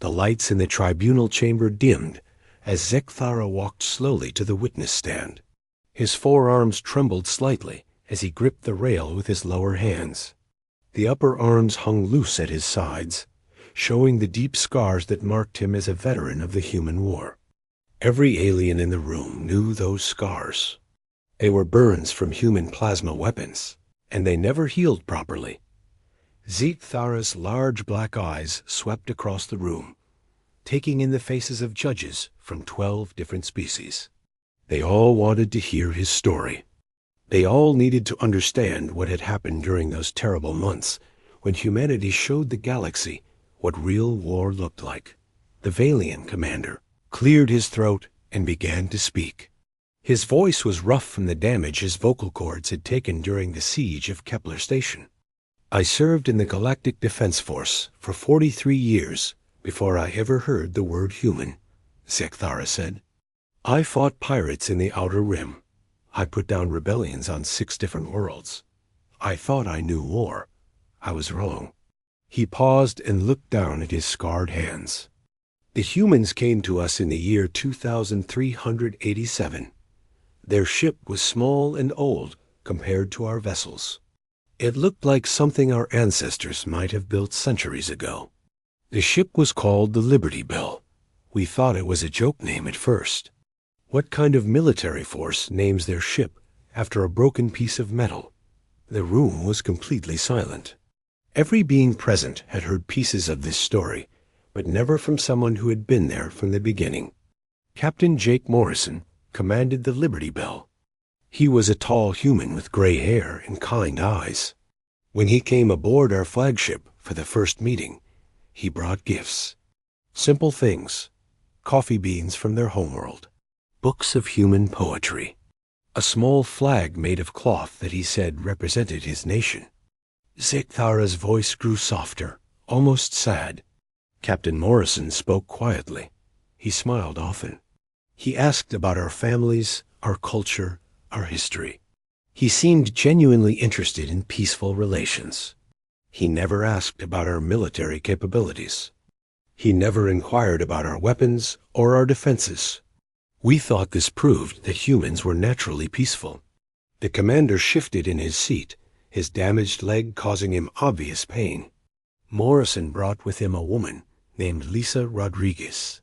The lights in the tribunal chamber dimmed as Zekthara walked slowly to the witness stand. His forearms trembled slightly as he gripped the rail with his lower hands. The upper arms hung loose at his sides, showing the deep scars that marked him as a veteran of the human war. Every alien in the room knew those scars. They were burns from human plasma weapons, and they never healed properly. Zekthara's large black eyes swept across the room, taking in the faces of judges from 12 different species. They all wanted to hear his story. They all needed to understand what had happened during those terrible months when humanity showed the galaxy what real war looked like. The Valian commander cleared his throat and began to speak. His voice was rough from the damage his vocal cords had taken during the siege of Kepler Station. I served in the Galactic Defense Force for 43 years before I ever heard the word human, Zekthara said. I fought pirates in the Outer Rim. I put down rebellions on 6 different worlds. I thought I knew war. I was wrong. He paused and looked down at his scarred hands. The humans came to us in the year 2387. Their ship was small and old compared to our vessels. It looked like something our ancestors might have built centuries ago. The ship was called the Liberty Bell. We thought it was a joke name at first. What kind of military force names their ship after a broken piece of metal? The room was completely silent. Every being present had heard pieces of this story, but never from someone who had been there from the beginning. Captain Jake Morrison commanded the Liberty Bell. He was a tall human with gray hair and kind eyes. When he came aboard our flagship for the first meeting, he brought gifts. Simple things, coffee beans from their homeworld, books of human poetry, a small flag made of cloth that he said represented his nation. Zekthara's voice grew softer, almost sad. Captain Morrison spoke quietly. He smiled often. He asked about our families, our culture, our history. He seemed genuinely interested in peaceful relations. He never asked about our military capabilities. He never inquired about our weapons or our defenses. We thought this proved that humans were naturally peaceful. The commander shifted in his seat, his damaged leg causing him obvious pain. Morrison brought with him a woman named Lisa Rodriguez.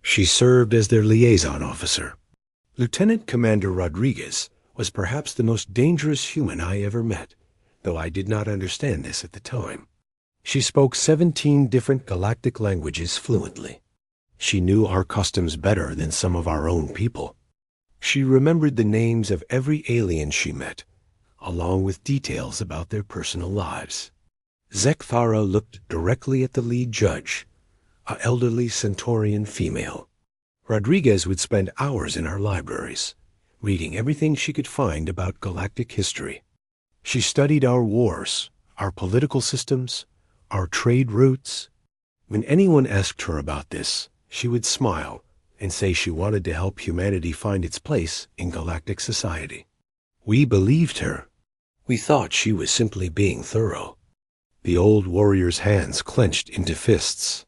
She served as their liaison officer. Lieutenant Commander Rodriguez was perhaps the most dangerous human I ever met, though I did not understand this at the time. She spoke 17 different galactic languages fluently. She knew our customs better than some of our own people. She remembered the names of every alien she met, along with details about their personal lives. Zekthara looked directly at the lead judge, an elderly Centaurian female. Rodriguez would spend hours in our libraries, reading everything she could find about galactic history. She studied our wars, our political systems, our trade routes. When anyone asked her about this, she would smile and say she wanted to help humanity find its place in galactic society. We believed her. We thought she was simply being thorough. The old warrior's hands clenched into fists.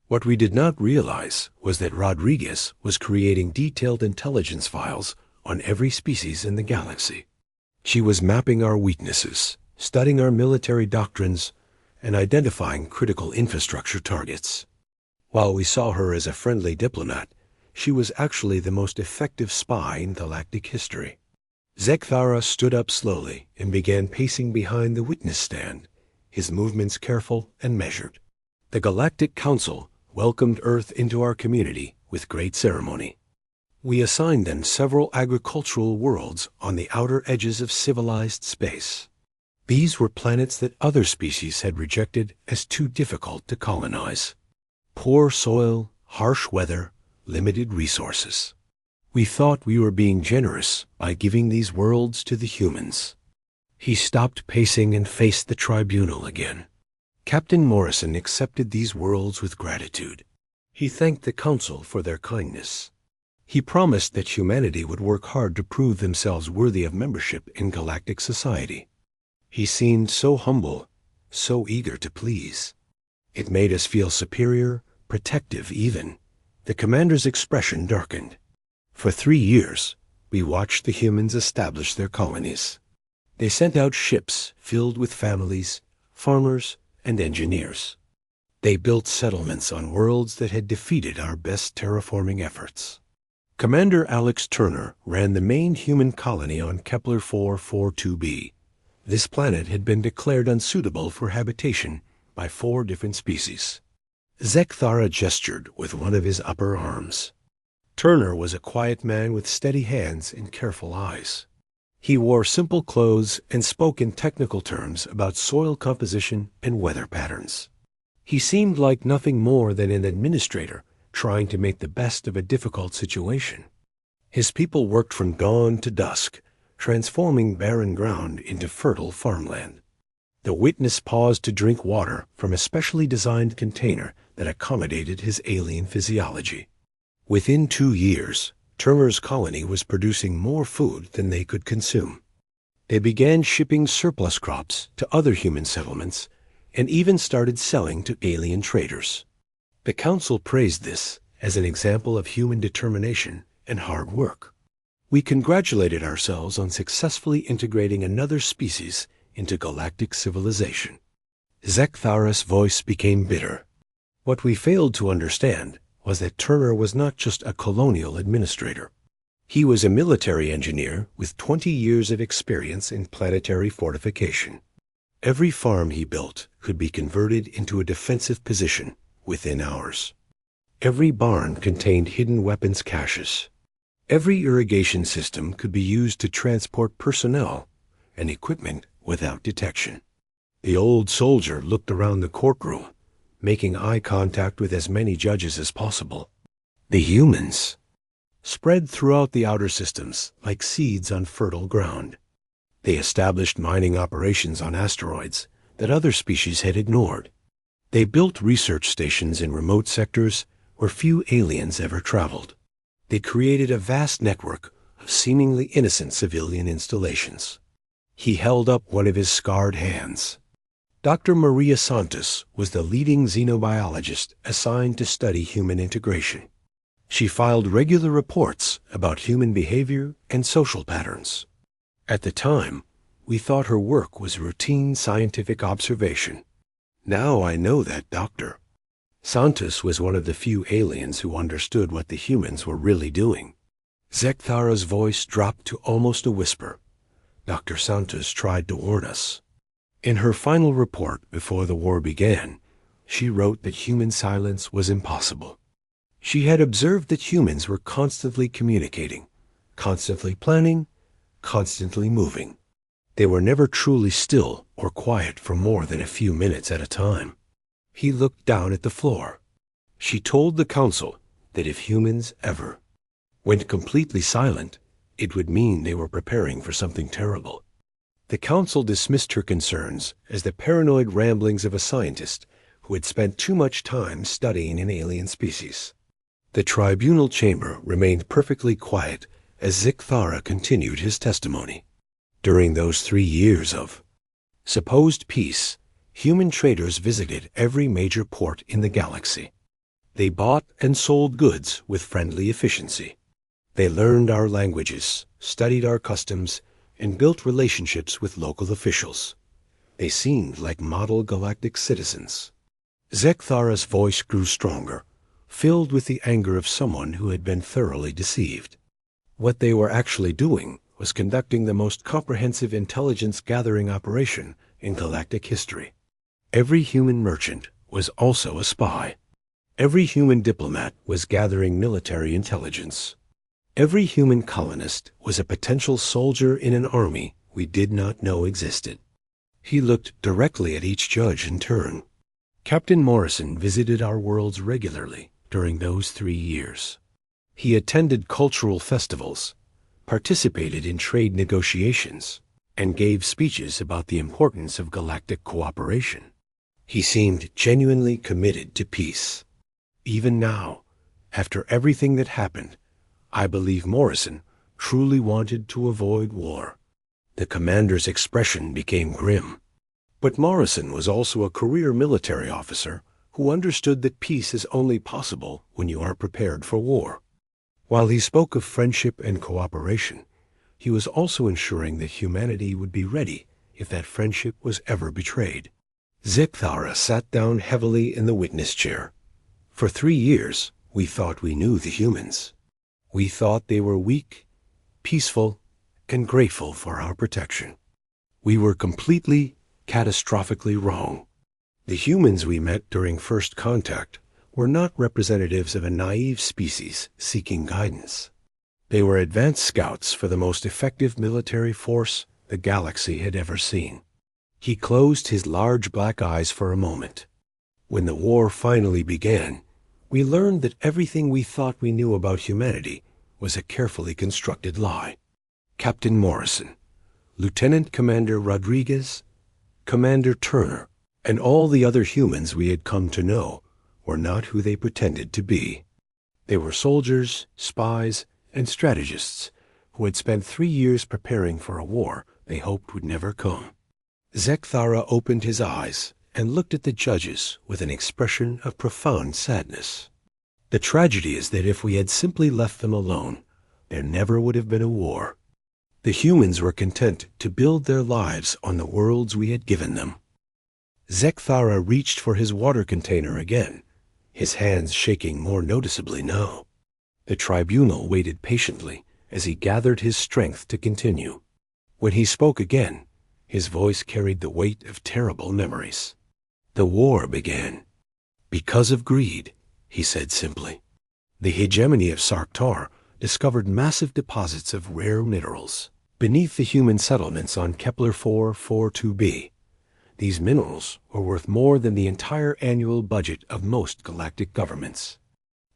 What we did not realize was that Rodriguez was creating detailed intelligence files on every species in the galaxy. She was mapping our weaknesses, studying our military doctrines, and identifying critical infrastructure targets. While we saw her as a friendly diplomat, she was actually the most effective spy in galactic history. Zekthara stood up slowly and began pacing behind the witness stand, his movements careful and measured. The Galactic Council welcomed Earth into our community with great ceremony. We assigned them several agricultural worlds on the outer edges of civilized space. These were planets that other species had rejected as too difficult to colonize. Poor soil, harsh weather, limited resources. We thought we were being generous by giving these worlds to the humans. He stopped pacing and faced the tribunal again. Captain Morrison accepted these worlds with gratitude. He thanked the Council for their kindness. He promised that humanity would work hard to prove themselves worthy of membership in galactic society. He seemed so humble, so eager to please. It made us feel superior, protective even. The commander's expression darkened. For 3 years, we watched the humans establish their colonies. They sent out ships filled with families, farmers, and engineers. They built settlements on worlds that had defeated our best terraforming efforts. Commander Alex Turner ran the main human colony on Kepler 442b. This planet had been declared unsuitable for habitation by 4 different species. Zekthara gestured with one of his upper arms. Turner was a quiet man with steady hands and careful eyes. He wore simple clothes and spoke in technical terms about soil composition and weather patterns. He seemed like nothing more than an administrator trying to make the best of a difficult situation. His people worked from dawn to dusk, transforming barren ground into fertile farmland. The witness paused to drink water from a specially designed container that accommodated his alien physiology. Within 2 years, Turner's colony was producing more food than they could consume. They began shipping surplus crops to other human settlements and even started selling to alien traders. The council praised this as an example of human determination and hard work. We congratulated ourselves on successfully integrating another species into galactic civilization. Zekthara's voice became bitter. What we failed to understand was that Turner was not just a colonial administrator. He was a military engineer with 20 years of experience in planetary fortification. Every farm he built could be converted into a defensive position within hours. Every barn contained hidden weapons caches. Every irrigation system could be used to transport personnel and equipment without detection. The old soldier looked around the courtroom, making eye contact with as many judges as possible. The humans spread throughout the outer systems like seeds on fertile ground. They established mining operations on asteroids that other species had ignored. They built research stations in remote sectors where few aliens ever traveled. They created a vast network of seemingly innocent civilian installations. He held up one of his scarred hands. Dr. Maria Santos was the leading xenobiologist assigned to study human integration. She filed regular reports about human behavior and social patterns. At the time, we thought her work was routine scientific observation. Now I know that doctor. Santos was one of the few aliens who understood what the humans were really doing. Zekthara's voice dropped to almost a whisper. Dr. Santos tried to warn us. In her final report before the war began, she wrote that human silence was impossible. She had observed that humans were constantly communicating, constantly planning, constantly moving. They were never truly still or quiet for more than a few minutes at a time. He looked down at the floor. She told the council that if humans ever went completely silent, it would mean they were preparing for something terrible. The council dismissed her concerns as the paranoid ramblings of a scientist who had spent too much time studying an alien species. The tribunal chamber remained perfectly quiet as Zekthara continued his testimony. During those 3 years of supposed peace, human traders visited every major port in the galaxy. They bought and sold goods with friendly efficiency. They learned our languages, studied our customs, and built relationships with local officials. They seemed like model galactic citizens. Zekthara's voice grew stronger, filled with the anger of someone who had been thoroughly deceived. What they were actually doing was conducting the most comprehensive intelligence-gathering operation in galactic history. Every human merchant was also a spy. Every human diplomat was gathering military intelligence. Every human colonist was a potential soldier in an army we did not know existed. He looked directly at each judge in turn. Captain Morrison visited our worlds regularly during those 3 years. He attended cultural festivals, participated in trade negotiations, and gave speeches about the importance of galactic cooperation. He seemed genuinely committed to peace. Even now, after everything that happened, I believe Morrison truly wanted to avoid war. The commander's expression became grim. But Morrison was also a career military officer who understood that peace is only possible when you are prepared for war. While he spoke of friendship and cooperation, he was also ensuring that humanity would be ready if that friendship was ever betrayed. Zekthara sat down heavily in the witness chair. For 3 years, we thought we knew the humans. We thought they were weak, peaceful, and grateful for our protection. We were completely, catastrophically wrong. The humans we met during first contact were not representatives of a naive species seeking guidance. They were advanced scouts for the most effective military force the galaxy had ever seen. He closed his large black eyes for a moment. When the war finally began, we learned that everything we thought we knew about humanity was a carefully constructed lie. Captain Morrison, Lieutenant Commander Rodriguez, Commander Turner, and all the other humans we had come to know were not who they pretended to be. They were soldiers, spies, and strategists who had spent 3 years preparing for a war they hoped would never come. Zekthara opened his eyes and looked at the judges with an expression of profound sadness. The tragedy is that if we had simply left them alone, there never would have been a war. The humans were content to build their lives on the worlds we had given them. Zekthara reached for his water container again, his hands shaking more noticeably now. The tribunal waited patiently as he gathered his strength to continue. When he spoke again, his voice carried the weight of terrible memories. The war began. Because of greed, he said simply. The hegemony of Sarkar discovered massive deposits of rare minerals beneath the human settlements on Kepler 442b. These minerals were worth more than the entire annual budget of most galactic governments.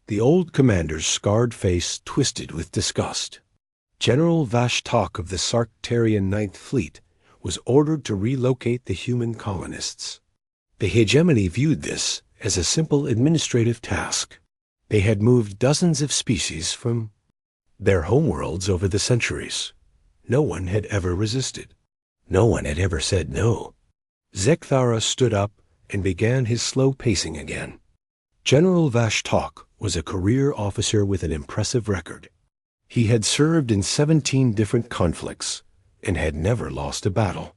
The old commander's scarred face twisted with disgust. General Vashtak of the Sarktarian Ninth Fleet was ordered to relocate the human colonists. The hegemony viewed this as a simple administrative task. They had moved dozens of species from their homeworlds over the centuries. No one had ever resisted. No one had ever said no. Zekthara stood up and began his slow pacing again. General Vashtak was a career officer with an impressive record. He had served in 17 different conflicts and had never lost a battle.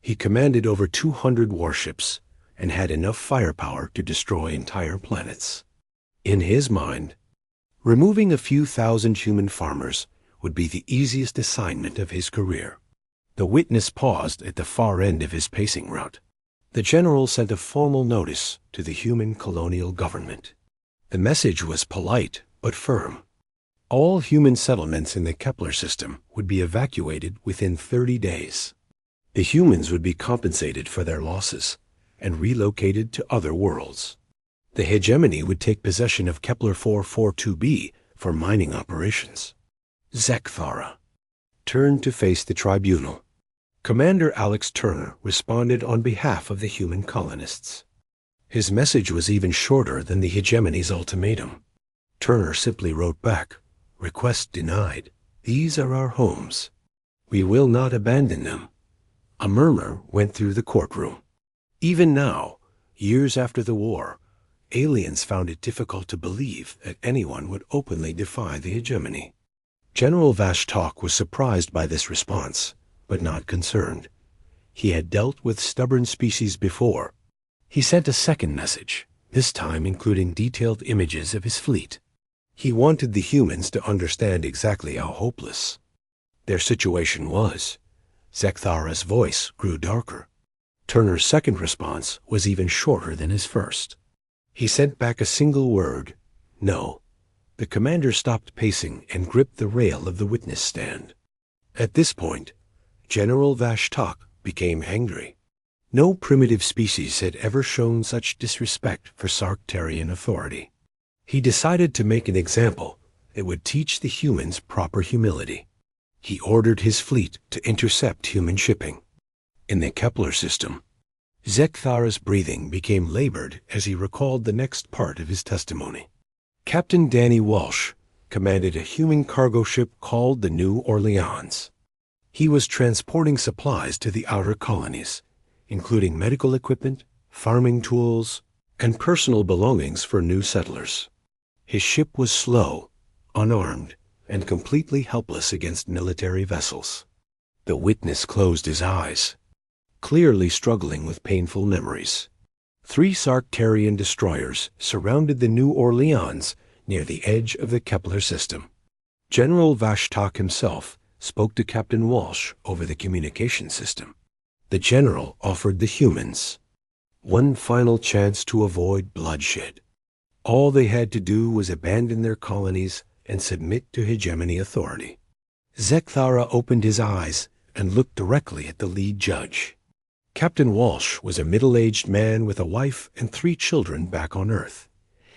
He commanded over 200 warships and had enough firepower to destroy entire planets. In his mind, removing a few thousand human farmers would be the easiest assignment of his career. The witness paused at the far end of his pacing route. The general sent a formal notice to the human colonial government. The message was polite but firm. All human settlements in the Kepler system would be evacuated within 30 days. The humans would be compensated for their losses and relocated to other worlds. The hegemony would take possession of Kepler 442b for mining operations. Zekthara turned to face the tribunal. Commander Alex Turner responded on behalf of the human colonists. His message was even shorter than the hegemony's ultimatum. Turner simply wrote back, "Request denied. These are our homes. We will not abandon them." A murmur went through the courtroom. Even now, years after the war, aliens found it difficult to believe that anyone would openly defy the hegemony. General Vashtak was surprised by this response, but not concerned. He had dealt with stubborn species before. He sent a second message, this time including detailed images of his fleet. He wanted the humans to understand exactly how hopeless their situation was. Zekthara's voice grew darker. Turner's second response was even shorter than his first. He sent back a single word, "No." The commander stopped pacing and gripped the rail of the witness stand. At this point, General Vashtak became angry. No primitive species had ever shown such disrespect for Sarktarian authority. He decided to make an example that would teach the humans proper humility. He ordered his fleet to intercept human shipping. In the Kepler system, Zekthara's breathing became labored as he recalled the next part of his testimony. Captain Danny Walsh commanded a human cargo ship called the New Orleans. He was transporting supplies to the outer colonies, including medical equipment, farming tools, and personal belongings for new settlers. His ship was slow, unarmed, and completely helpless against military vessels. The witness closed his eyes, clearly struggling with painful memories. 3 Sarktarian destroyers surrounded the New Orleans near the edge of the Kepler system. General Vashtak himself spoke to Captain Walsh over the communication system. The general offered the humans one final chance to avoid bloodshed. All they had to do was abandon their colonies and submit to hegemony authority. Zekthara opened his eyes and looked directly at the lead judge. Captain Walsh was a middle-aged man with a wife and 3 children back on Earth.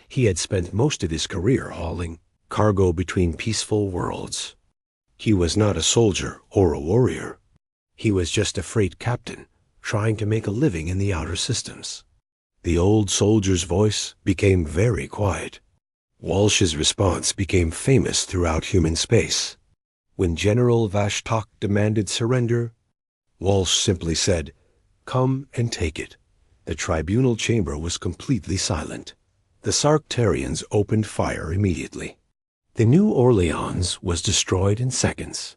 He had spent most of his career hauling cargo between peaceful worlds. He was not a soldier or a warrior. He was just a freight captain trying to make a living in the outer systems. The old soldier's voice became very quiet. Walsh's response became famous throughout human space. When General Vashtak demanded surrender, Walsh simply said, "Come and take it." The tribunal chamber was completely silent. The Sarktarians opened fire immediately. The New Orleans was destroyed in seconds.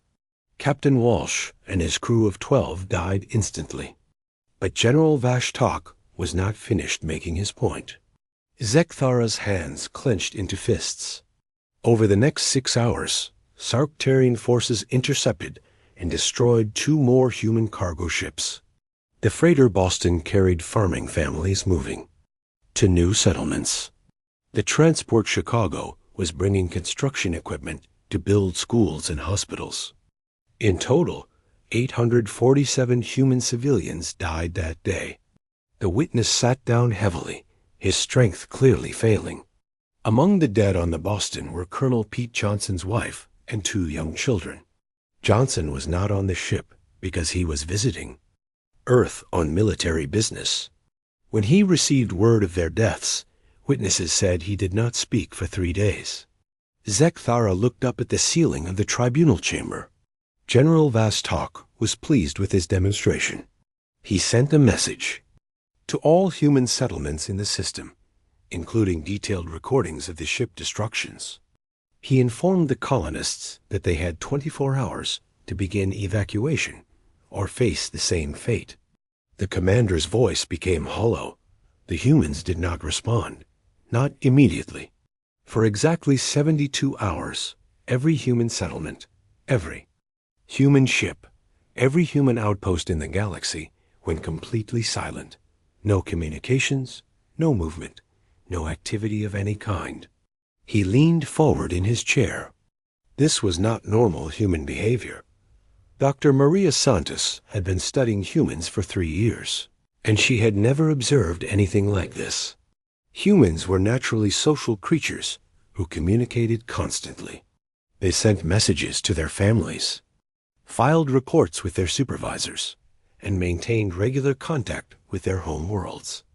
Captain Walsh and his crew of 12 died instantly. But General Vashtak was not finished making his point. Zekthara's hands clenched into fists. Over the next 6 hours, Sarktarian forces intercepted and destroyed 2 more human cargo ships. The freighter Boston carried farming families moving to new settlements. The transport Chicago was bringing construction equipment to build schools and hospitals. In total, 847 human civilians died that day. The witness sat down heavily, his strength clearly failing. Among the dead on the Boston were Colonel Pete Johnson's wife and 2 young children. Johnson was not on the ship because he was visiting Earth on military business. When he received word of their deaths, witnesses said he did not speak for 3 days. Zekthara looked up at the ceiling of the tribunal chamber. General Vashtak was pleased with his demonstration. He sent a message to all human settlements in the system, including detailed recordings of the ship destructions. He informed the colonists that they had 24 hours to begin evacuation or face the same fate. The commander's voice became hollow. The humans did not respond, not immediately. For exactly 72 hours, every human settlement, every human ship, every human outpost in the galaxy went completely silent. No communications, no movement, no activity of any kind. He leaned forward in his chair. This was not normal human behavior. Dr. Maria Santos had been studying humans for 3 years, and she had never observed anything like this. Humans were naturally social creatures who communicated constantly. They sent messages to their families, filed reports with their supervisors, and maintained regular contact with their home worlds.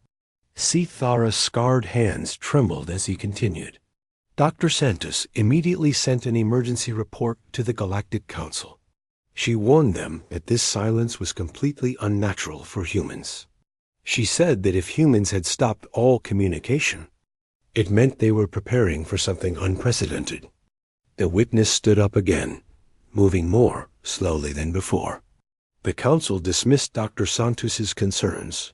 Zekthara's scarred hands trembled as he continued. Dr. Santos immediately sent an emergency report to the Galactic Council. She warned them that this silence was completely unnatural for humans. She said that if humans had stopped all communication, it meant they were preparing for something unprecedented. The witness stood up again, moving more slowly than before. The council dismissed Dr. Santos's concerns.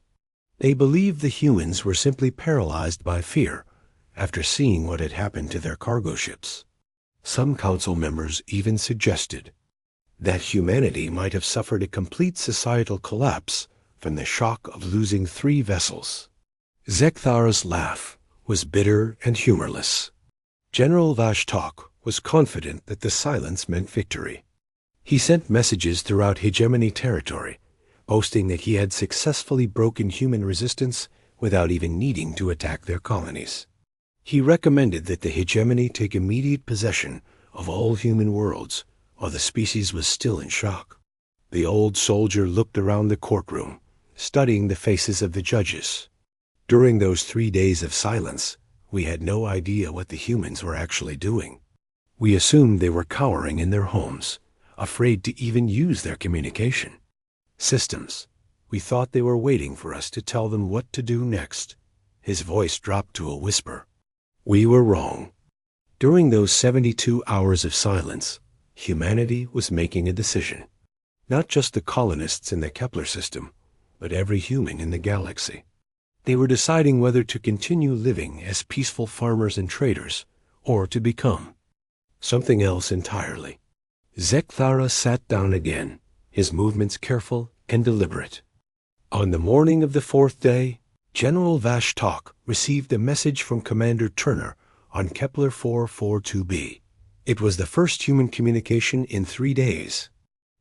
They believed the humans were simply paralyzed by fear after seeing what had happened to their cargo ships. Some council members even suggested that humanity might have suffered a complete societal collapse from the shock of losing 3 vessels. Zekthara's laugh was bitter and humorless. General Vashtak was confident that the silence meant victory. He sent messages throughout hegemony territory, boasting that he had successfully broken human resistance without even needing to attack their colonies. He recommended that the hegemony take immediate possession of all human worlds, while the species was still in shock. The old soldier looked around the courtroom, studying the faces of the judges. During those 3 days of silence, we had no idea what the humans were actually doing. We assumed they were cowering in their homes, afraid to even use their communication systems. We thought they were waiting for us to tell them what to do next. His voice dropped to a whisper. We were wrong. During those 72 hours of silence, humanity was making a decision. Not just the colonists in the Kepler system, but every human in the galaxy. They were deciding whether to continue living as peaceful farmers and traders, or to become something else entirely. Zekthara sat down again, his movements careful and deliberate. On the morning of the fourth day, General Vashtok received a message from Commander Turner on Kepler 442b. It was the first human communication in 3 days.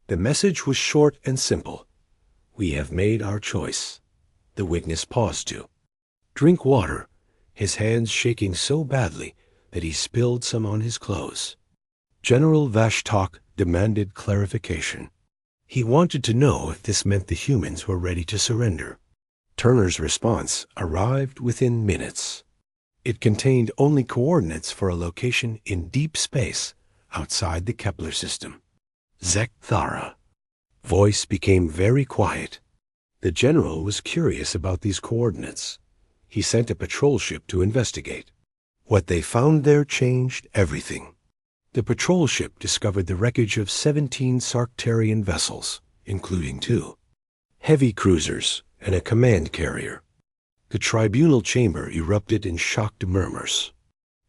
The message was short and simple. We have made our choice. The witness paused to drink water, his hands shaking so badly that he spilled some on his clothes. General Vashtok demanded clarification. He wanted to know if this meant the humans were ready to surrender. Turner's response arrived within minutes. It contained only coordinates for a location in deep space outside the Kepler system. Zekthara. Voice became very quiet. The general was curious about these coordinates. He sent a patrol ship to investigate. What they found there changed everything. The patrol ship discovered the wreckage of 17 Sarktarian vessels, including 2 heavy cruisers and a command carrier. The tribunal chamber erupted in shocked murmurs.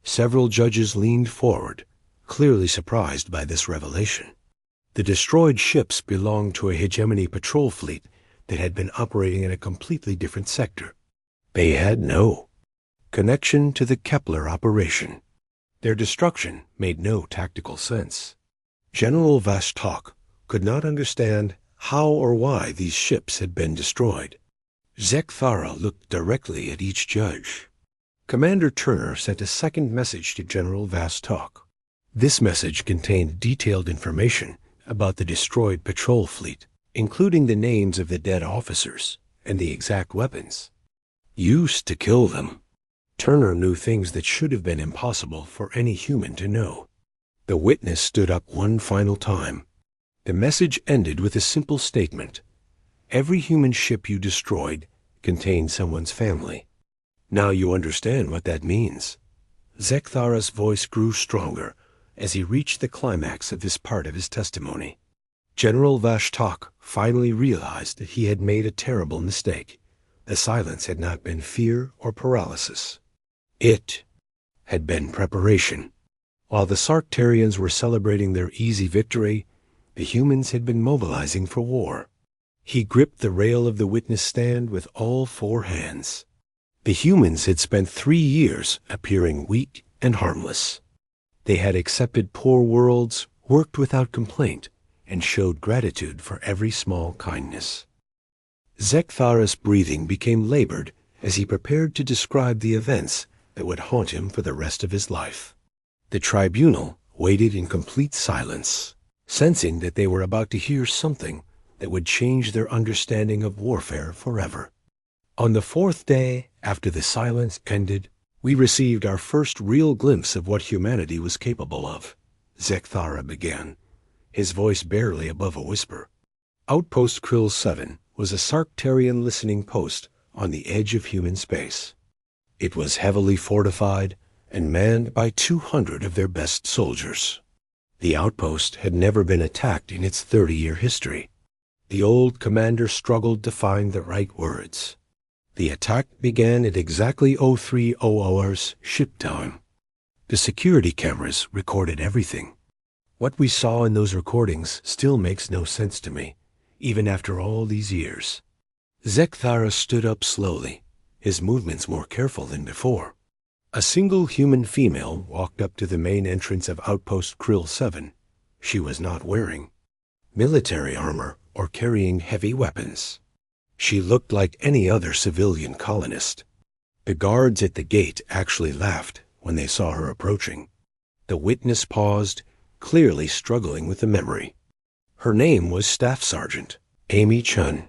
Several judges leaned forward, clearly surprised by this revelation. The destroyed ships belonged to a hegemony patrol fleet that had been operating in a completely different sector. They had no connection to the Kepler operation. Their destruction made no tactical sense. General Vashtok could not understand how or why these ships had been destroyed. Zekthara looked directly at each judge. Commander Turner sent a second message to General Vashtok. This message contained detailed information about the destroyed patrol fleet, including the names of the dead officers and the exact weapons used to kill them. Turner knew things that should have been impossible for any human to know. The witness stood up one final time. The message ended with a simple statement. Every human ship you destroyed contained someone's family. Now you understand what that means. Zekthara's voice grew stronger as he reached the climax of this part of his testimony. General Vashtok finally realized that he had made a terrible mistake. The silence had not been fear or paralysis. It had been preparation. While the Sarktarians were celebrating their easy victory, the humans had been mobilizing for war. He gripped the rail of the witness stand with all 4 hands. The humans had spent 3 years appearing weak and harmless. They had accepted poor worlds, worked without complaint, and showed gratitude for every small kindness. Zekthara's breathing became labored as he prepared to describe the events that would haunt him for the rest of his life. The tribunal waited in complete silence, sensing that they were about to hear something that would change their understanding of warfare forever. On the 4th day, after the silence ended, we received our first real glimpse of what humanity was capable of. Zekthara began, his voice barely above a whisper. Outpost Krill 7 was a Sarktarian listening post on the edge of human space. It was heavily fortified and manned by 200 of their best soldiers. The outpost had never been attacked in its 30-year history. The old commander struggled to find the right words. The attack began at exactly 0300 hours ship time. The security cameras recorded everything. What we saw in those recordings still makes no sense to me, even after all these years. Zekthara stood up slowly, his movements more careful than before. A single human female walked up to the main entrance of Outpost Krill 7. She was not wearing military armor or carrying heavy weapons. She looked like any other civilian colonist. The guards at the gate actually laughed when they saw her approaching. The witness paused, clearly struggling with the memory. Her name was Staff Sergeant Amy Chun.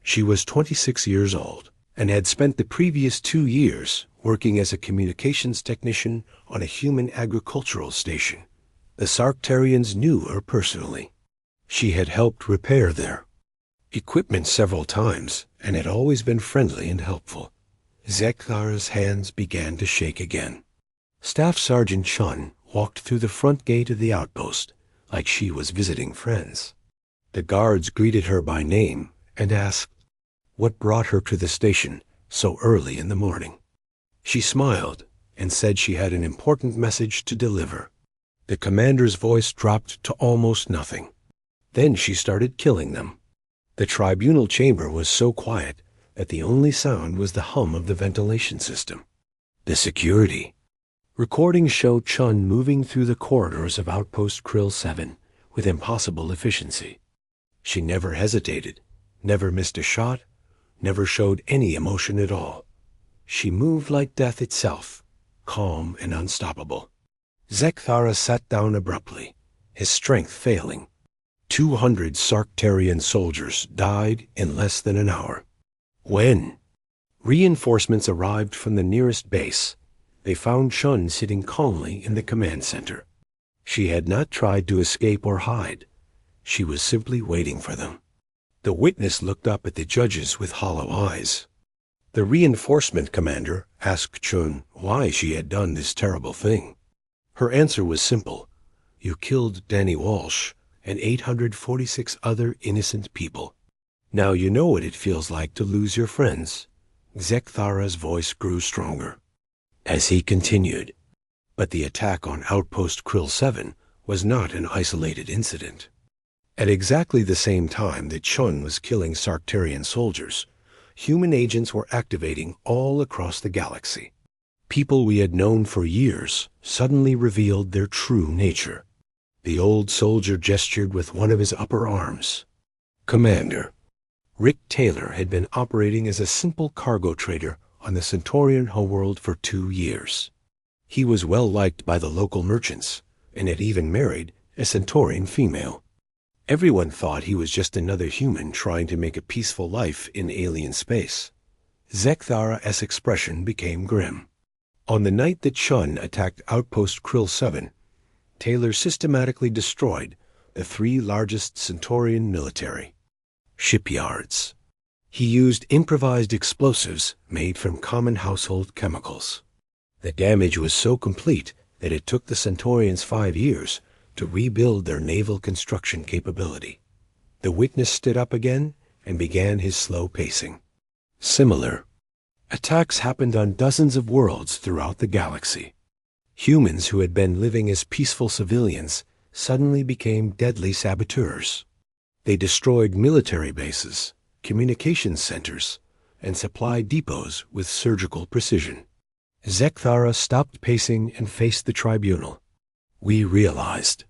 She was 26 years old and had spent the previous 2 years working as a communications technician on a human agricultural station. The Sarktarians knew her personally. She had helped repair their equipment several times and had always been friendly and helpful. Zekthara's hands began to shake again. Staff Sergeant Chun walked through the front gate of the outpost like she was visiting friends. The guards greeted her by name and asked what brought her to the station so early in the morning. She smiled and said she had an important message to deliver. The commander's voice dropped to almost nothing. Then she started killing them. The tribunal chamber was so quiet that the only sound was the hum of the ventilation system. The security. Recordings show Chun moving through the corridors of Outpost Krill 7 with impossible efficiency. She never hesitated, never missed a shot, never showed any emotion at all. She moved like death itself, calm and unstoppable. Zekthara sat down abruptly, his strength failing. 200 Sarktarian soldiers died in less than an hour. When reinforcements arrived from the nearest base, they found Chun sitting calmly in the command center. She had not tried to escape or hide. She was simply waiting for them. The witness looked up at the judges with hollow eyes. The reinforcement commander asked Chun why she had done this terrible thing. Her answer was simple. You killed Danny Walsh and 846 other innocent people. Now you know what it feels like to lose your friends. Zekthara's voice grew stronger as he continued. But the attack on Outpost Krill 7 was not an isolated incident. At exactly the same time that Chun was killing Sarktarian soldiers, human agents were activating all across the galaxy. People we had known for years suddenly revealed their true nature. The old soldier gestured with one of his upper arms. Commander, Rick Taylor had been operating as a simple cargo trader on the Centaurian homeworld for 2 years. He was well liked by the local merchants and had even married a Centaurian female. Everyone thought he was just another human trying to make a peaceful life in alien space. Zekthara's expression became grim. On the night that Chun attacked Outpost Krill 7, Taylor systematically destroyed the 3 largest Centaurian military shipyards. He used improvised explosives made from common household chemicals. The damage was so complete that it took the Centaurians 5 years to rebuild their naval construction capability. The witness stood up again and began his slow pacing. Similar attacks happened on dozens of worlds throughout the galaxy. Humans who had been living as peaceful civilians suddenly became deadly saboteurs. They destroyed military bases, communications centers, and supply depots with surgical precision. Zekthara stopped pacing and faced the tribunal. We realized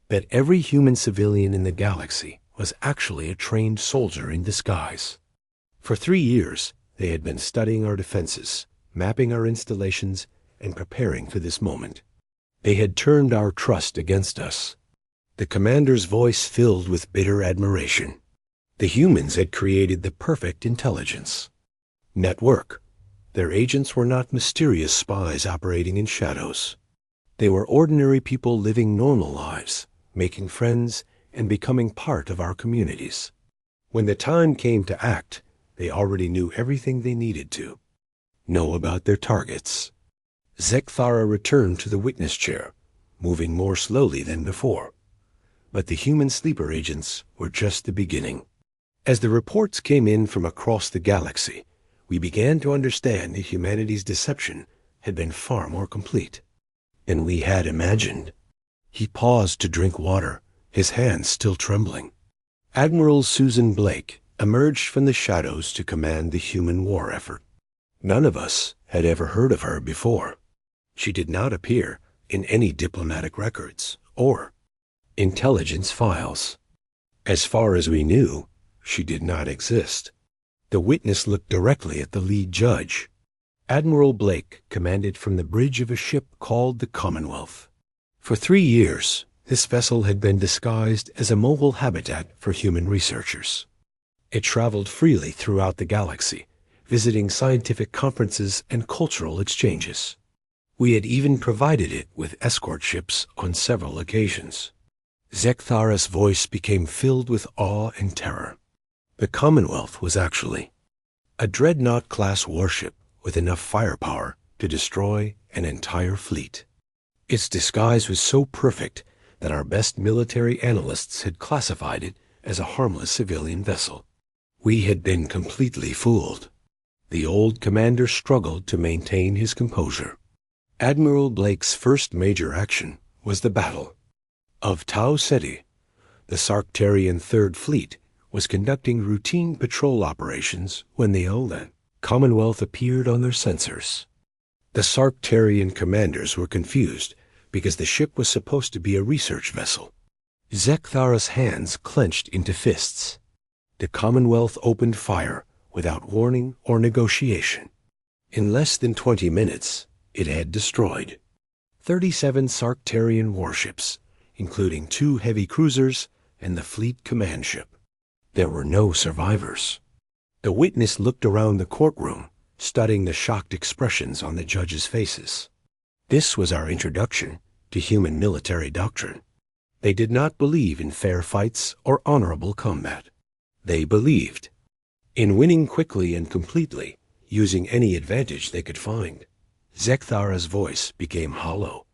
that every human civilian in the galaxy was actually a trained soldier in disguise. For 3 years, they had been studying our defenses, mapping our installations, and preparing for this moment. They had turned our trust against us. The commander's voice filled with bitter admiration. The humans had created the perfect intelligence network. Their agents were not mysterious spies operating in shadows. They were ordinary people living normal lives, making friends, and becoming part of our communities. When the time came to act, they already knew everything they needed to know about their targets. Zekthara returned to the witness chair, moving more slowly than before. But the human sleeper agents were just the beginning. As the reports came in from across the galaxy, we began to understand that humanity's deception had been far more complete than we had imagined. He paused to drink water, his hands still trembling. Admiral Susan Blake emerged from the shadows to command the human war effort. None of us had ever heard of her before. She did not appear in any diplomatic records or intelligence files. As far as we knew, she did not exist. The witness looked directly at the lead judge. Admiral Blake commanded from the bridge of a ship called the Commonwealth. For 3 years, this vessel had been disguised as a mobile habitat for human researchers. It traveled freely throughout the galaxy, visiting scientific conferences and cultural exchanges. We had even provided it with escort ships on several occasions. Zekthara's voice became filled with awe and terror. The Commonwealth was actually a dreadnought-class warship with enough firepower to destroy an entire fleet. Its disguise was so perfect that our best military analysts had classified it as a harmless civilian vessel. We had been completely fooled. The old commander struggled to maintain his composure. Admiral Blake's first major action was the Battle of Tau Ceti. The Sarktarian Third Fleet was conducting routine patrol operations when the Commonwealth appeared on their sensors. The Sarktarian commanders were confused because the ship was supposed to be a research vessel. Zekthara's hands clenched into fists. The Commonwealth opened fire without warning or negotiation. In less than 20 minutes, it had destroyed 37 Sarktarian warships, including 2 heavy cruisers and the fleet command ship. There were no survivors. The witness looked around the courtroom, studying the shocked expressions on the judges' faces. This was our introduction to human military doctrine. They did not believe in fair fights or honorable combat. They believed in winning quickly and completely, using any advantage they could find. Zekthara's voice became hollow.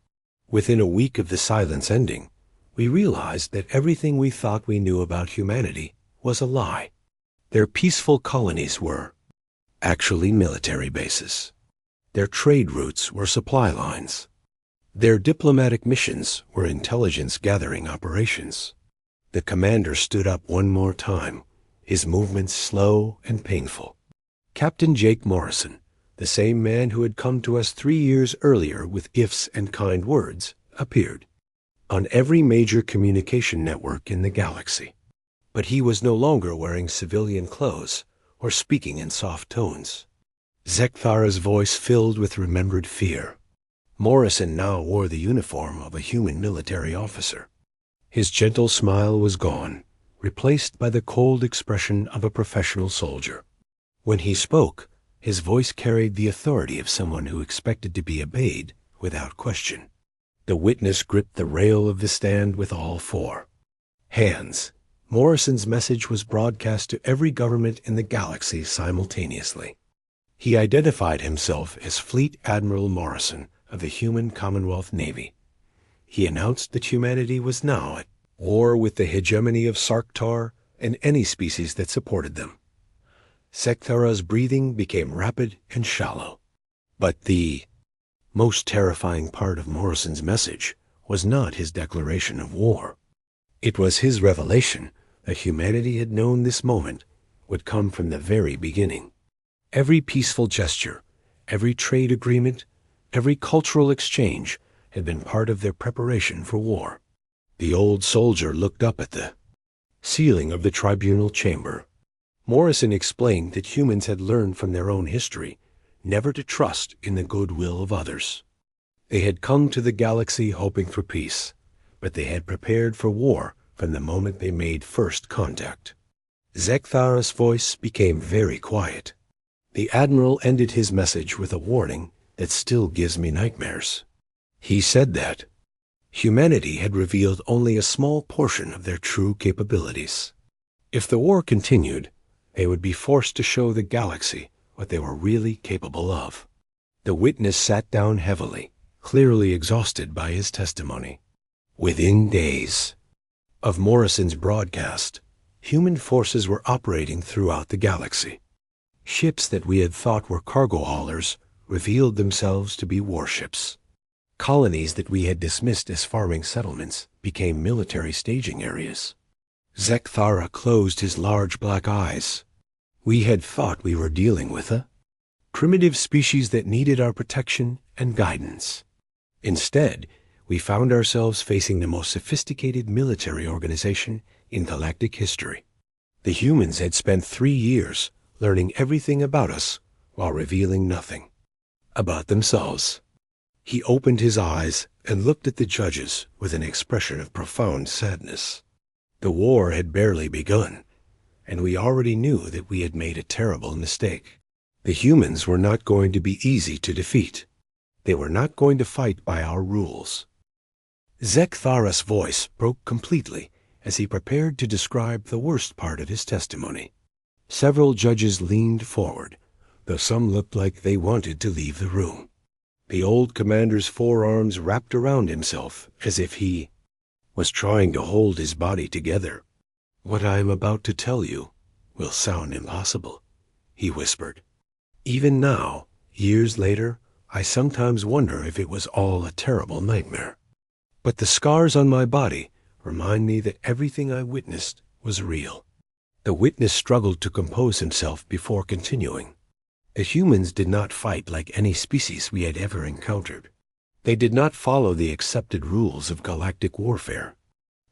Within a week of the silence ending, we realized that everything we thought we knew about humanity was a lie. Their peaceful colonies were actually military bases. Their trade routes were supply lines. Their diplomatic missions were intelligence-gathering operations. The commander stood up one more time, his movements slow and painful. Captain Jake Morrison, the same man who had come to us 3 years earlier with gifts and kind words, appeared on every major communication network in the galaxy. But he was no longer wearing civilian clothes or speaking in soft tones. Zekthara's voice filled with remembered fear. Morrison now wore the uniform of a human military officer. His gentle smile was gone, replaced by the cold expression of a professional soldier. When he spoke, his voice carried the authority of someone who expected to be obeyed without question. The witness gripped the rail of the stand with all 4 hands. Morrison's message was broadcast to every government in the galaxy simultaneously. He identified himself as Fleet Admiral Morrison of the Human Commonwealth Navy. He announced that humanity was now at war with the hegemony of Sarktar and any species that supported them. Zekthara's breathing became rapid and shallow. But the most terrifying part of Morrison's message was not his declaration of war. It was his revelation that humanity had known this moment would come from the very beginning. Every peaceful gesture, every trade agreement, every cultural exchange had been part of their preparation for war. The old soldier looked up at the ceiling of the tribunal chamber. Morrison explained that humans had learned from their own history never to trust in the goodwill of others. They had come to the galaxy hoping for peace, but they had prepared for war from the moment they made first contact. Zekthara's voice became very quiet. The Admiral ended his message with a warning that still gives me nightmares. He said that humanity had revealed only a small portion of their true capabilities. If the war continued, they would be forced to show the galaxy what they were really capable of. The witness sat down heavily, clearly exhausted by his testimony. Within days of Morrison's broadcast, human forces were operating throughout the galaxy. Ships that we had thought were cargo haulers revealed themselves to be warships. Colonies that we had dismissed as farming settlements became military staging areas. Zekthara closed his large black eyes. We had thought we were dealing with a primitive species that needed our protection and guidance. Instead, we found ourselves facing the most sophisticated military organization in galactic history. The humans had spent 3 years learning everything about us while revealing nothing about themselves. He opened his eyes and looked at the judges with an expression of profound sadness. The war had barely begun, and we already knew that we had made a terrible mistake. The humans were not going to be easy to defeat. They were not going to fight by our rules. Zekthara's voice broke completely as he prepared to describe the worst part of his testimony. Several judges leaned forward, though some looked like they wanted to leave the room. The old commander's forearms wrapped around himself as if he was trying to hold his body together. "What I am about to tell you will sound impossible," he whispered. "Even now, years later, I sometimes wonder if it was all a terrible nightmare. But the scars on my body remind me that everything I witnessed was real." The witness struggled to compose himself before continuing. The humans did not fight like any species we had ever encountered. They did not follow the accepted rules of galactic warfare.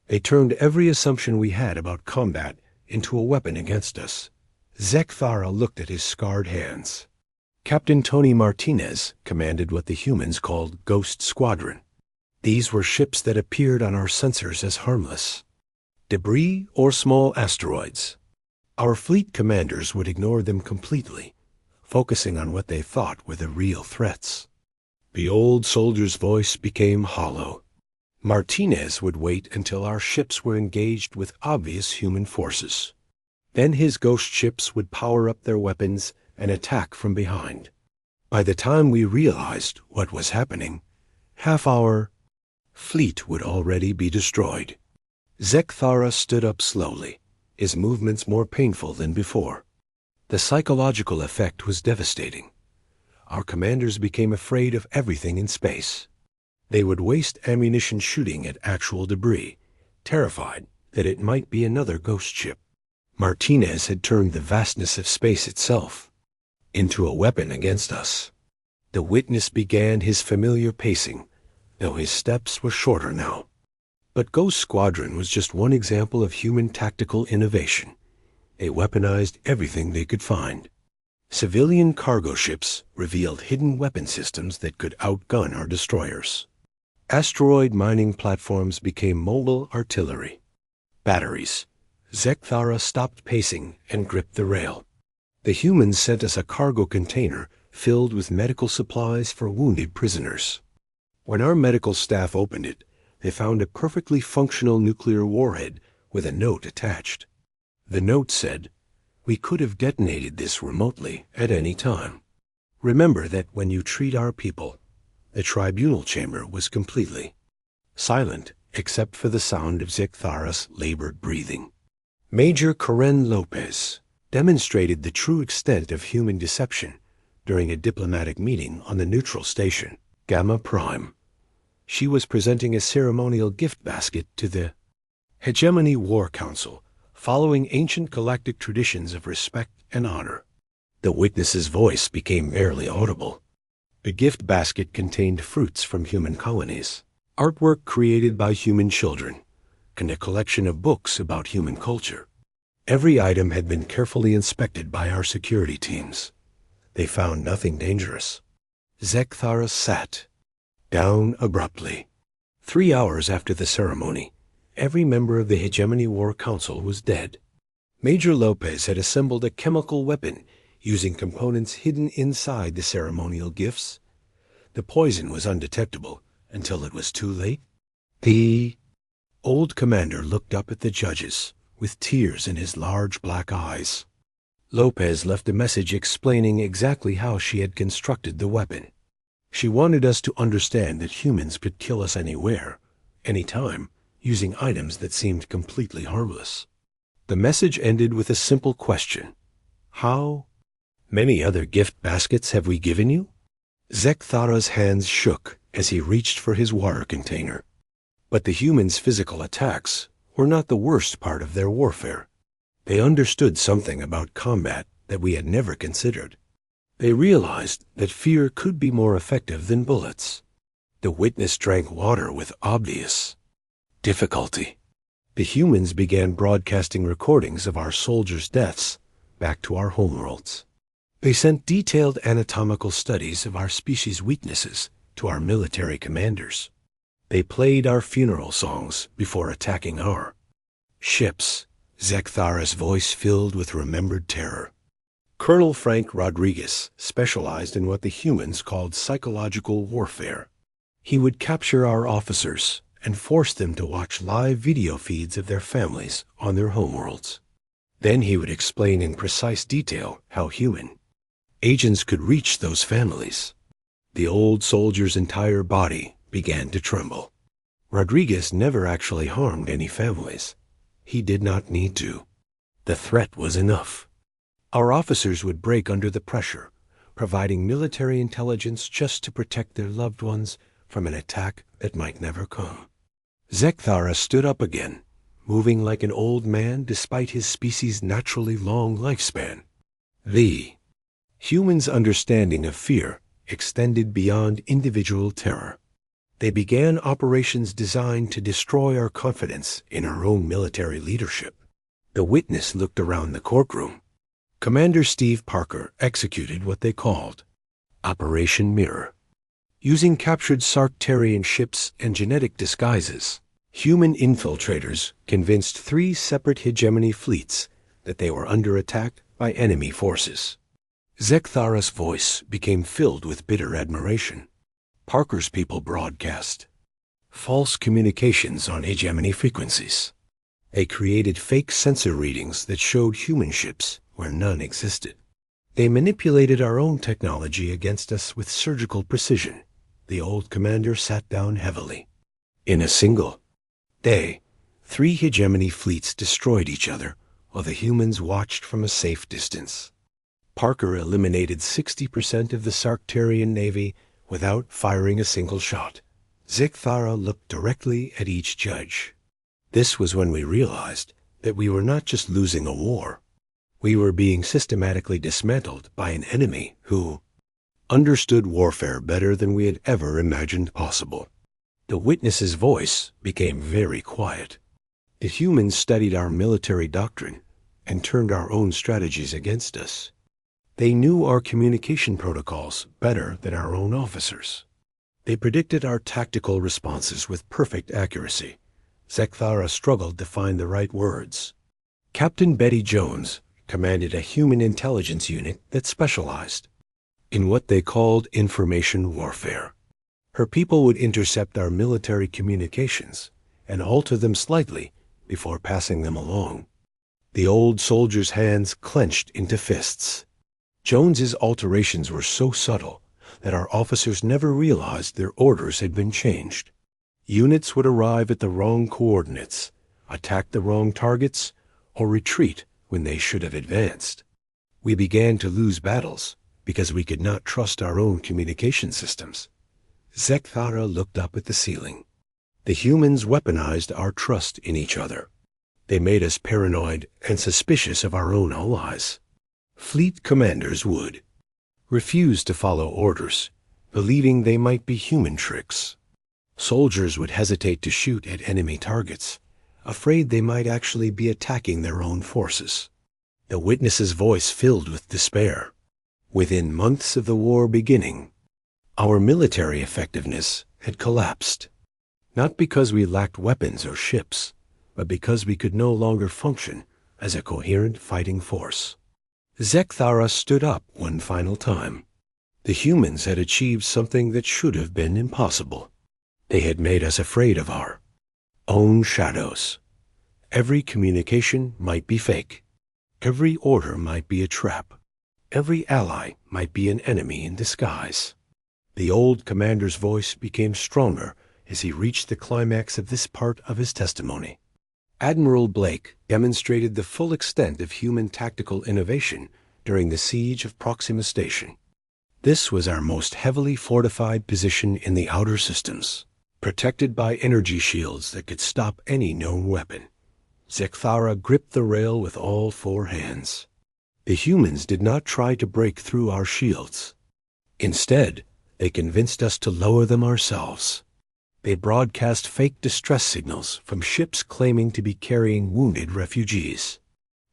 They turned every assumption we had about combat into a weapon against us. Zekthara looked at his scarred hands. Captain Tony Martinez commanded what the humans called Ghost Squadron. These were ships that appeared on our sensors as harmless debris or small asteroids. Our fleet commanders would ignore them completely, focusing on what they thought were the real threats. The old soldier's voice became hollow. Martinez would wait until our ships were engaged with obvious human forces. Then his ghost ships would power up their weapons and attack from behind. By the time we realized what was happening, half our fleet would already be destroyed. Zekthara stood up slowly, his movements more painful than before. The psychological effect was devastating. Our commanders became afraid of everything in space. They would waste ammunition shooting at actual debris, terrified that it might be another ghost ship. Martinez had turned the vastness of space itself into a weapon against us. The witness began his familiar pacing, though his steps were shorter now. But Ghost Squadron was just one example of human tactical innovation. They weaponized everything they could find. Civilian cargo ships revealed hidden weapon systems that could outgun our destroyers. Asteroid mining platforms became mobile artillery. Batteries. Zekthara stopped pacing and gripped the rail. The humans sent us a cargo container filled with medical supplies for wounded prisoners. When our medical staff opened it, they found a perfectly functional nuclear warhead with a note attached. The note said, "We could have detonated this remotely at any time. Remember that when you treat our people," the tribunal chamber was completely silent except for the sound of Zekthara's labored breathing. Major Karen Lopez demonstrated the true extent of human deception during a diplomatic meeting on the neutral station, Gamma Prime. She was presenting a ceremonial gift basket to the Hegemony War Council, following ancient galactic traditions of respect and honor. The witness's voice became barely audible. The gift basket contained fruits from human colonies, artwork created by human children, and a collection of books about human culture. Every item had been carefully inspected by our security teams. They found nothing dangerous. Zekthara sat down abruptly. 3 hours after the ceremony, every member of the Hegemony War Council was dead. Major Lopez had assembled a chemical weapon using components hidden inside the ceremonial gifts. The poison was undetectable until it was too late. The old commander looked up at the judges with tears in his large black eyes. Lopez left a message explaining exactly how she had constructed the weapon. She wanted us to understand that humans could kill us anywhere, anytime, using items that seemed completely harmless. The message ended with a simple question. "How many other gift baskets have we given you?" Zekthara's hands shook as he reached for his water container. But the humans' physical attacks were not the worst part of their warfare. They understood something about combat that we had never considered. They realized that fear could be more effective than bullets. The witness drank water with obvious difficulty. The humans began broadcasting recordings of our soldiers' deaths back to our homeworlds. They sent detailed anatomical studies of our species' weaknesses to our military commanders. They played our funeral songs before attacking our ships. Zekthara's voice filled with remembered terror. Colonel Frank Rodriguez specialized in what the humans called psychological warfare. He would capture our officers and force them to watch live video feeds of their families on their homeworlds. Then he would explain in precise detail how human Agents could reach those families. The old soldier's entire body began to tremble. Rodriguez never actually harmed any families. He did not need to. The threat was enough. Our officers would break under the pressure, providing military intelligence just to protect their loved ones from an attack that might never come. Zekthara stood up again, moving like an old man despite his species' naturally long lifespan. The humans' understanding of fear extended beyond individual terror. They began operations designed to destroy our confidence in our own military leadership. The witness looked around the courtroom. Commander Steve Parker executed what they called Operation Mirror. Using captured Sarktarian ships and genetic disguises, human infiltrators convinced 3 separate hegemony fleets that they were under attack by enemy forces. Zekthara's voice became filled with bitter admiration. Parker's people broadcast false communications on hegemony frequencies. They created fake sensor readings that showed human ships where none existed. They manipulated our own technology against us with surgical precision. The old commander sat down heavily. In a single day, 3 hegemony fleets destroyed each other while the humans watched from a safe distance. Parker eliminated 60% of the Sarktarian navy without firing a single shot. Zekthara looked directly at each judge. This was when we realized that we were not just losing a war. We were being systematically dismantled by an enemy who understood warfare better than we had ever imagined possible. The witness's voice became very quiet. The humans studied our military doctrine and turned our own strategies against us. They knew our communication protocols better than our own officers. They predicted our tactical responses with perfect accuracy. Zekthara struggled to find the right words. Captain Betty Jones commanded a human intelligence unit that specialized in what they called information warfare. Her people would intercept our military communications and alter them slightly before passing them along. The old soldier's hands clenched into fists. Jones's alterations were so subtle that our officers never realized their orders had been changed. Units would arrive at the wrong coordinates, attack the wrong targets, or retreat when they should have advanced. We began to lose battles because we could not trust our own communication systems. Zekthara looked up at the ceiling. The humans weaponized our trust in each other. They made us paranoid and suspicious of our own allies. Fleet commanders would refuse to follow orders, believing they might be human tricks. Soldiers would hesitate to shoot at enemy targets, afraid they might actually be attacking their own forces. The witness's voice filled with despair. Within months of the war beginning, our military effectiveness had collapsed, not because we lacked weapons or ships, but because we could no longer function as a coherent fighting force. Zekthara stood up one final time. The humans had achieved something that should have been impossible. They had made us afraid of our own shadows. Every communication might be fake. Every order might be a trap. Every ally might be an enemy in disguise. The old commander's voice became stronger as he reached the climax of this part of his testimony. Admiral Blake demonstrated the full extent of human tactical innovation during the siege of Proxima Station. This was our most heavily fortified position in the outer systems, protected by energy shields that could stop any known weapon. Zekthara gripped the rail with all 4 hands. The humans did not try to break through our shields. Instead, they convinced us to lower them ourselves. They broadcast fake distress signals from ships claiming to be carrying wounded refugees.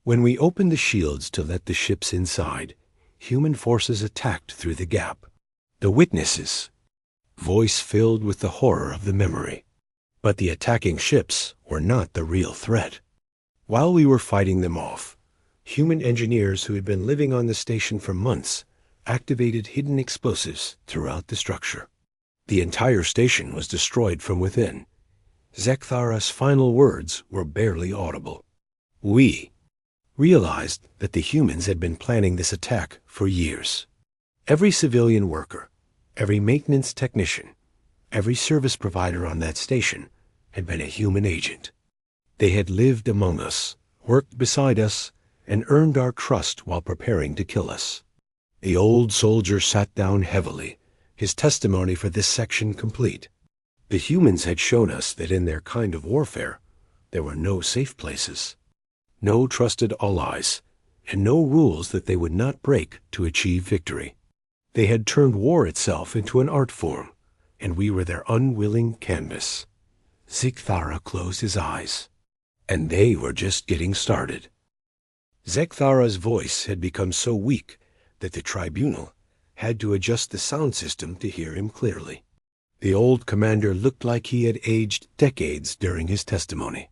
When we opened the shields to let the ships inside, human forces attacked through the gap. The witnesses, voice filled with the horror of the memory. But the attacking ships were not the real threat. While we were fighting them off, human engineers who had been living on the station for months activated hidden explosives throughout the structure. The entire station was destroyed from within. Zekthara's final words were barely audible. We realized that the humans had been planning this attack for years. Every civilian worker, every maintenance technician, every service provider on that station had been a human agent. They had lived among us, worked beside us, and earned our trust while preparing to kill us. The old soldier sat down heavily, his testimony for this section complete. The humans had shown us that in their kind of warfare, there were no safe places, no trusted allies, and no rules that they would not break to achieve victory. They had turned war itself into an art form, and we were their unwilling canvas. Zekthara closed his eyes, and they were just getting started. Zekthara's voice had become so weak that the tribunal had to adjust the sound system to hear him clearly. The old commander looked like he had aged decades during his testimony.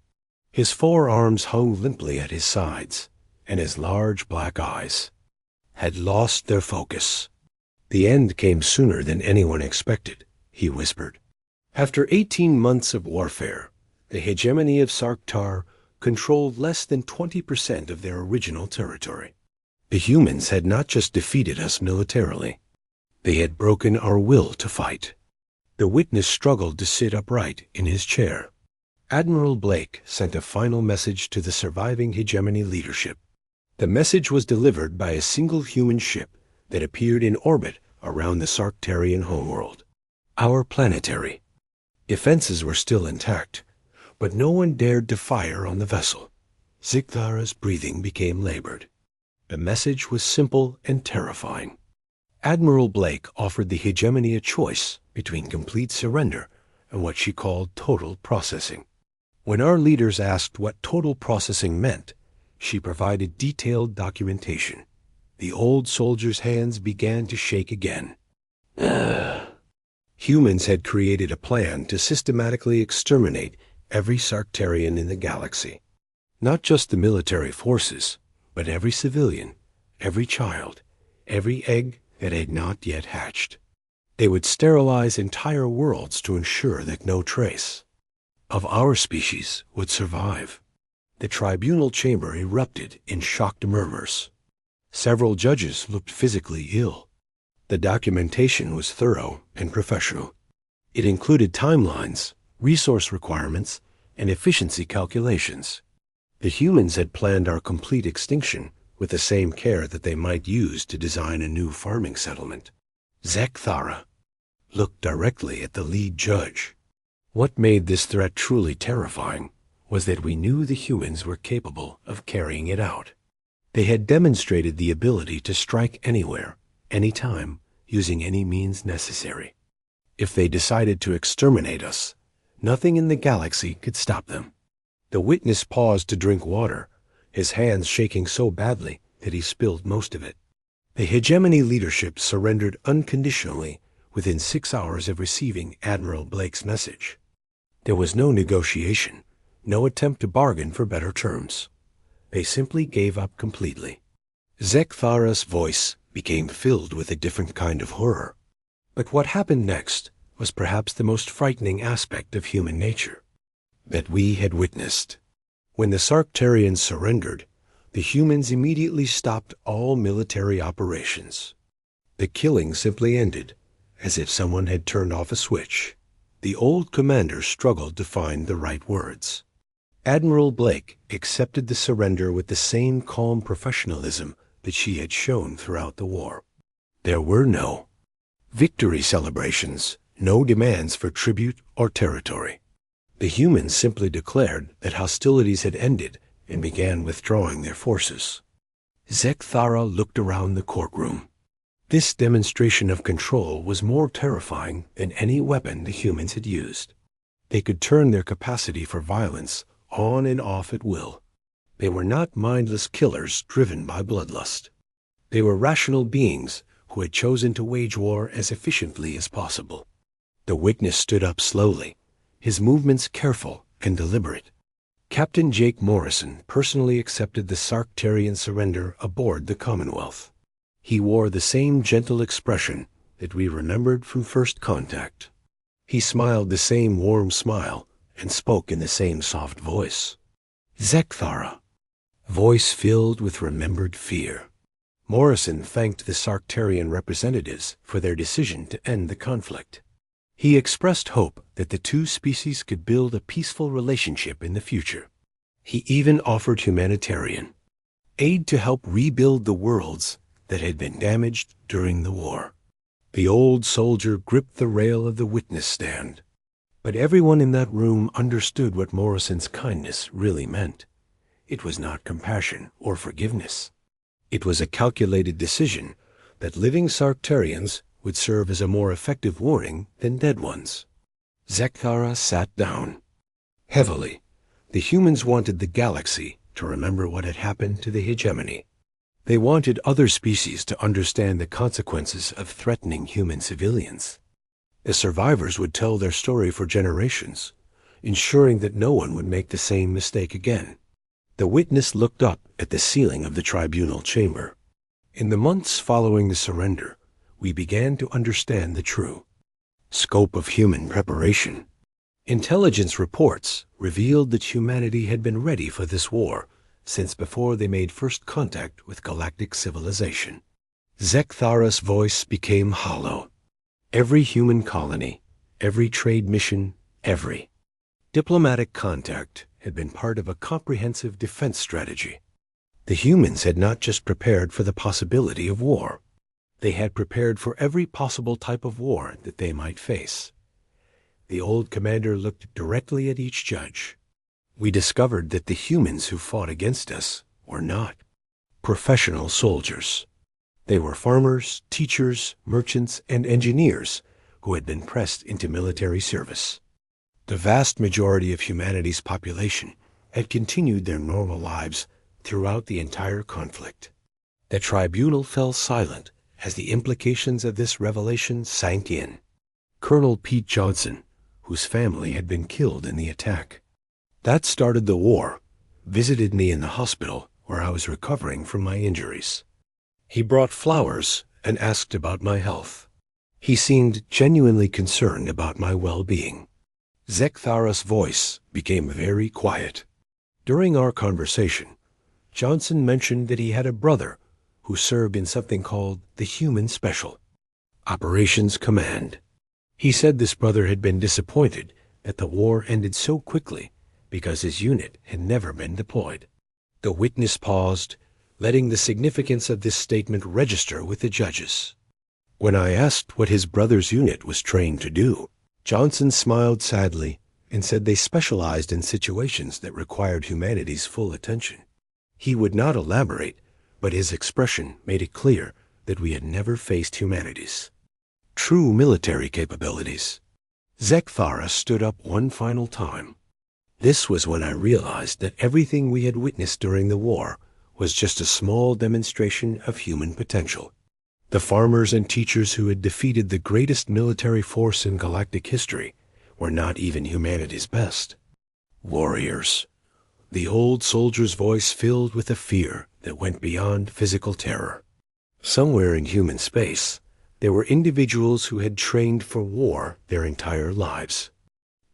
His forearms hung limply at his sides, and his large black eyes had lost their focus. The end came sooner than anyone expected, he whispered. After 18 months of warfare, the hegemony of Sarktar controlled less than 20% of their original territory. The humans had not just defeated us militarily. They had broken our will to fight. The witness struggled to sit upright in his chair. Admiral Blake sent a final message to the surviving hegemony leadership. The message was delivered by a single human ship that appeared in orbit around the Sarktarian homeworld. Our planetary. Defenses were still intact, but no one dared to fire on the vessel. Zekthara's breathing became labored. The message was simple and terrifying. Admiral Blake offered the hegemony a choice between complete surrender and what she called total processing. When our leaders asked what total processing meant, she provided detailed documentation. The old soldier's hands began to shake again. Humans had created a plan to systematically exterminate every Sarktarian in the galaxy. Not just the military forces, but every civilian, every child, every egg that had not yet hatched. They would sterilize entire worlds to ensure that no trace of our species would survive. The tribunal chamber erupted in shocked murmurs. Several judges looked physically ill. The documentation was thorough and professional. It included timelines, resource requirements, and efficiency calculations. The humans had planned our complete extinction with the same care that they might use to design a new farming settlement. Zekthara looked directly at the lead judge. What made this threat truly terrifying was that we knew the humans were capable of carrying it out. They had demonstrated the ability to strike anywhere, anytime, using any means necessary. If they decided to exterminate us, nothing in the galaxy could stop them. The witness paused to drink water, his hands shaking so badly that he spilled most of it. The hegemony leadership surrendered unconditionally within 6 hours of receiving Admiral Blake's message. There was no negotiation, no attempt to bargain for better terms. They simply gave up completely. Zekthara's voice became filled with a different kind of horror. But what happened next was perhaps the most frightening aspect of human nature that we had witnessed. When the Sarktarians surrendered, the humans immediately stopped all military operations. The killing simply ended, as if someone had turned off a switch. The old commander struggled to find the right words. Admiral Blake accepted the surrender with the same calm professionalism that she had shown throughout the war. There were no victory celebrations, no demands for tribute or territory. The humans simply declared that hostilities had ended and began withdrawing their forces. Zekthara looked around the courtroom. This demonstration of control was more terrifying than any weapon the humans had used. They could turn their capacity for violence on and off at will. They were not mindless killers driven by bloodlust. They were rational beings who had chosen to wage war as efficiently as possible. The witness stood up slowly, his movements careful and deliberate. Captain Jake Morrison personally accepted the Sarktarian surrender aboard the Commonwealth. He wore the same gentle expression that we remembered from first contact. He smiled the same warm smile and spoke in the same soft voice. Zekthara, voice filled with remembered fear. Morrison thanked the Sarktarian representatives for their decision to end the conflict. He expressed hope that the two species could build a peaceful relationship in the future. He even offered humanitarian aid to help rebuild the worlds that had been damaged during the war. The old soldier gripped the rail of the witness stand. But everyone in that room understood what Morrison's kindness really meant. It was not compassion or forgiveness. It was a calculated decision that living Sarktarians would serve as a more effective warning than dead ones. Zekthara sat down. Heavily, the humans wanted the galaxy to remember what had happened to the hegemony. They wanted other species to understand the consequences of threatening human civilians. The survivors would tell their story for generations, ensuring that no one would make the same mistake again. The witness looked up at the ceiling of the tribunal chamber. In the months following the surrender, we began to understand the true scope of human preparation. Intelligence reports revealed that humanity had been ready for this war since before they made first contact with galactic civilization. Zekthara's voice became hollow. Every human colony, every trade mission, every diplomatic contact had been part of a comprehensive defense strategy. The humans had not just prepared for the possibility of war. They had prepared for every possible type of war that they might face. The old commander looked directly at each judge. We discovered that the humans who fought against us were not professional soldiers. They were farmers, teachers, merchants, and engineers who had been pressed into military service. The vast majority of humanity's population had continued their normal lives throughout the entire conflict. The tribunal fell silent as the implications of this revelation sank in. Colonel Pete Johnson, whose family had been killed in the attack, that started the war, visited me in the hospital where I was recovering from my injuries. He brought flowers and asked about my health. He seemed genuinely concerned about my well-being. Zekthara's voice became very quiet. During our conversation, Johnson mentioned that he had a brother who served in something called the Human Special Operations Command. He said this brother had been disappointed that the war ended so quickly because his unit had never been deployed. The witness paused, letting the significance of this statement register with the judges. When I asked what his brother's unit was trained to do, Johnson smiled sadly and said they specialized in situations that required humanity's full attention. He would not elaborate, but his expression made it clear that we had never faced humanity's true military capabilities. Zekthara stood up one final time. This was when I realized that everything we had witnessed during the war was just a small demonstration of human potential. The farmers and teachers who had defeated the greatest military force in galactic history were not even humanity's best. Warriors. The old soldier's voice filled with a fear that went beyond physical terror. Somewhere in human space, there were individuals who had trained for war their entire lives.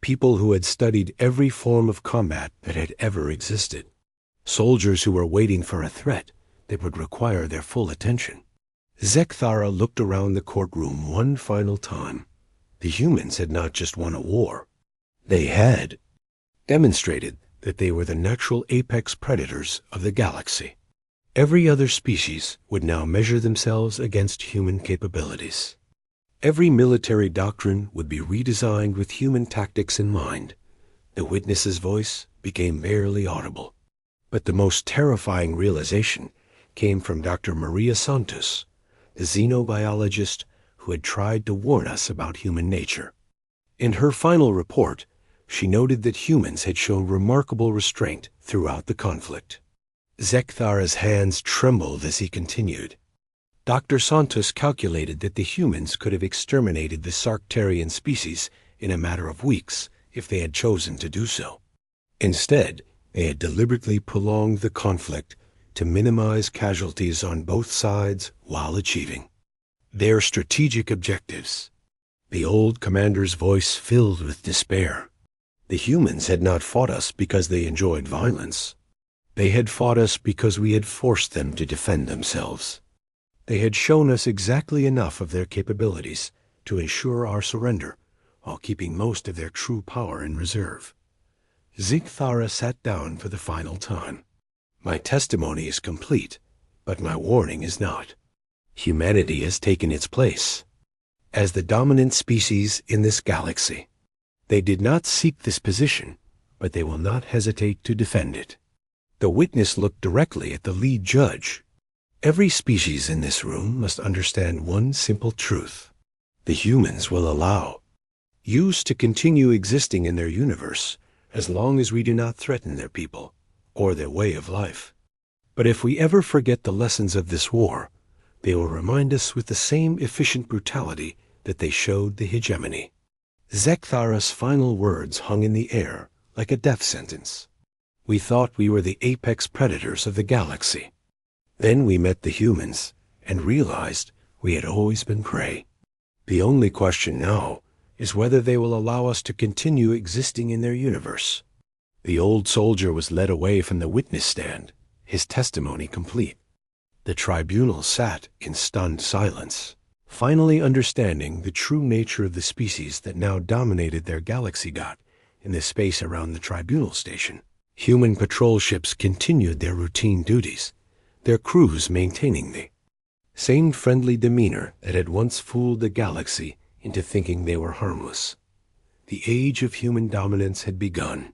People who had studied every form of combat that had ever existed. Soldiers who were waiting for a threat that would require their full attention. Zekthara looked around the courtroom one final time. The humans had not just won a war. They had demonstrated that they were the natural apex predators of the galaxy. Every other species would now measure themselves against human capabilities. Every military doctrine would be redesigned with human tactics in mind. The witness's voice became barely audible. But the most terrifying realization came from Dr. Maria Santos, the xenobiologist who had tried to warn us about human nature. In her final report, she noted that humans had shown remarkable restraint throughout the conflict. Zekthara's hands trembled as he continued. Dr. Santos calculated that the humans could have exterminated the Sarktarian species in a matter of weeks if they had chosen to do so. Instead, they had deliberately prolonged the conflict to minimize casualties on both sides while achieving their strategic objectives. The old commander's voice filled with despair. The humans had not fought us because they enjoyed violence. They had fought us because we had forced them to defend themselves. They had shown us exactly enough of their capabilities to ensure our surrender, while keeping most of their true power in reserve. Zigthara sat down for the final time. My testimony is complete, but my warning is not. Humanity has taken its place as the dominant species in this galaxy. They did not seek this position, but they will not hesitate to defend it. The witness looked directly at the lead judge. Every species in this room must understand one simple truth. The humans will allow use to continue existing in their universe as long as we do not threaten their people or their way of life. But if we ever forget the lessons of this war, they will remind us with the same efficient brutality that they showed the hegemony. Zekthara's final words hung in the air like a death sentence. We thought we were the apex predators of the galaxy. Then we met the humans and realized we had always been prey. The only question now is whether they will allow us to continue existing in their universe. The old soldier was led away from the witness stand, his testimony complete. The tribunal sat in stunned silence, finally understanding the true nature of the species that now dominated their galaxy dot in the space around the tribunal station. Human patrol ships continued their routine duties, their crews maintaining the same friendly demeanor that had once fooled the galaxy into thinking they were harmless. The age of human dominance had begun.